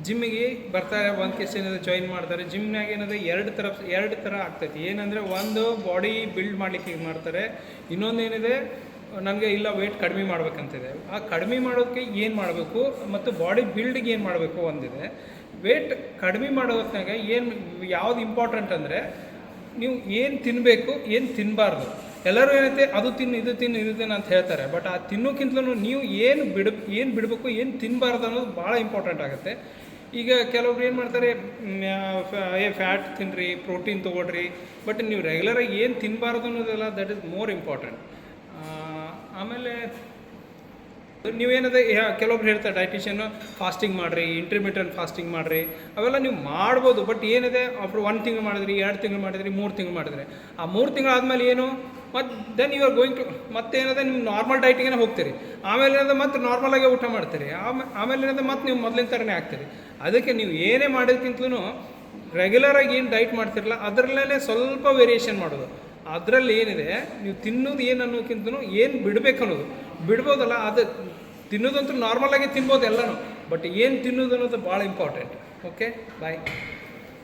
ಜಿಮ್ಮಿಗೆ ಬರ್ತಾರೆ, ಒಂದು ಕೇಸ್ ಏನಾದ್ರು ಜಾಯಿನ್ ಮಾಡ್ತಾರೆ. ಜಿಮ್ನಾಗ ಏನಂದರೆ ಎರಡು ಥರ ಆಗ್ತೈತಿ. ಏನಂದರೆ ಒಂದು ಬಾಡಿ ಬಿಲ್ಡ್ ಮಾಡಲಿಕ್ಕೆ ಇದು ಮಾಡ್ತಾರೆ, ಇನ್ನೊಂದು ಏನಿದೆ ನನಗೆ ಇಲ್ಲ ವೆಯ್ಟ್ ಕಡಿಮೆ ಮಾಡ್ಬೇಕಂತಿದೆ. ಆ ಕಡಿಮೆ ಮಾಡೋದಕ್ಕೆ ಏನು ಮಾಡಬೇಕು ಮತ್ತು ಬಾಡಿ ಬಿಲ್ಡ್ಗೆ ಏನು ಮಾಡಬೇಕು ಒಂದಿದೆ. ವೆಯ್ಟ್ ಕಡಿಮೆ ಮಾಡೋದ್ನಾಗ ಯಾವ್ದು ಇಂಪಾರ್ಟೆಂಟ್ ಅಂದರೆ ನೀವು ಏನು ತಿನ್ನಬೇಕು, ಏನು ತಿನ್ನಬಾರ್ದು. ಎಲ್ಲರೂ ಏನೈತೆ ಅದು ತಿನ್ನು ಇದು ತಿನ್ನು ಅಂತ ಹೇಳ್ತಾರೆ. ಬಟ್ ಆ ತಿನ್ನೋಕ್ಕಿಂತಲೂ ನೀವು ಏನು ಬಿಡಬೇಕು, ಏನು ತಿನ್ನಬಾರ್ದು ಅನ್ನೋದು ಭಾಳ ಇಂಪಾರ್ಟೆಂಟ್ ಆಗುತ್ತೆ. ಈಗ ಕೆಲವೊಬ್ರು ಏನು ಮಾಡ್ತಾರೆ, ಫ್ಯಾಟ್ ತಿನ್ನಿರಿ, ಪ್ರೋಟೀನ್ ತೊಗೊಳ್ರಿ, ಬಟ್ ನೀವು ರೆಗ್ಯುಲರಾಗಿ ಏನು ತಿನ್ನಬಾರ್ದು ಅನ್ನೋದೆಲ್ಲ ದಟ್ ಇಸ್ ಮೋರ್ ಇಂಪಾರ್ಟೆಂಟ್. ಆಮೇಲೆ ನೀವೇನದೆ ಕೆಲವೊಬ್ರು ಹೇಳ್ತಾರೆ ಡೈಟಿಷಿಯನ್ನು ಫಾಸ್ಟಿಂಗ್ ಮಾಡಿರಿ, ಇಂಟರ್ಮಿಟೆಂಟ್ ಫಾಸ್ಟಿಂಗ್ ಮಾಡಿರಿ, ಅವೆಲ್ಲ ನೀವು ಮಾಡ್ಬೋದು. ಬಟ್ ಏನಿದೆ ಆಫ್ಟರ್ 1 ತಿಂಗಳು ಮಾಡಿದ್ರಿ, 2 ತಿಂಗಳು ಮಾಡಿದ್ರಿ, 3 ತಿಂಗಳು ಮಾಡಿದ್ರಿ, ಆ 3 ತಿಂಗಳು ಆದಮೇಲೆ ಏನು ಮತ್ತು then you are going to ಮತ್ತೇನದೆ ನೀವು ನಾರ್ಮಲ್ ಡೈಟಿಗೆ ಹೋಗ್ತೀರಿ. ಆಮೇಲೆ ಏನಂದ್ರೆ ಮತ್ತೆ ನಾರ್ಮಲಾಗೆ ಊಟ ಮಾಡ್ತೀರಿ. ಆಮೇಲೆ ಏನಂದ್ರೆ ಮತ್ತೆ ನೀವು ಮೊದಲಿನ ಥರನೇ ಆಗ್ತೀರಿ. ಅದಕ್ಕೆ ನೀವು ಏನೇ ಮಾಡೋದಕ್ಕಿಂತಲೂ ರೆಗ್ಯುಲರಾಗಿ ಏನು ಡೈಟ್ ಮಾಡ್ತಿರಲ್ಲ ಅದರಲ್ಲೇ ಸ್ವಲ್ಪ ವೇರಿಯೇಷನ್ ಮಾಡೋದು. ಅದರಲ್ಲಿ ಏನಿದೆ ನೀವು ತಿನ್ನೋದು ಏನು ಅನ್ನೋಕ್ಕಿಂತಲೂ ಏನು ಬಿಡಬೇಕು ಅನ್ನೋದು ಬಿಡ್ಬೋದಲ್ಲ. ಅದು ತಿನ್ನೋದಂತೂ ನಾರ್ಮಲಾಗಿ ತಿನ್ಬೋದು ಎಲ್ಲನೂ, ಬಟ್ ಏನು ತಿನ್ನೋದು ಅನ್ನೋದು ಭಾಳ ಇಂಪಾರ್ಟೆಂಟ್. ಓಕೆ, ಬಾಯ್.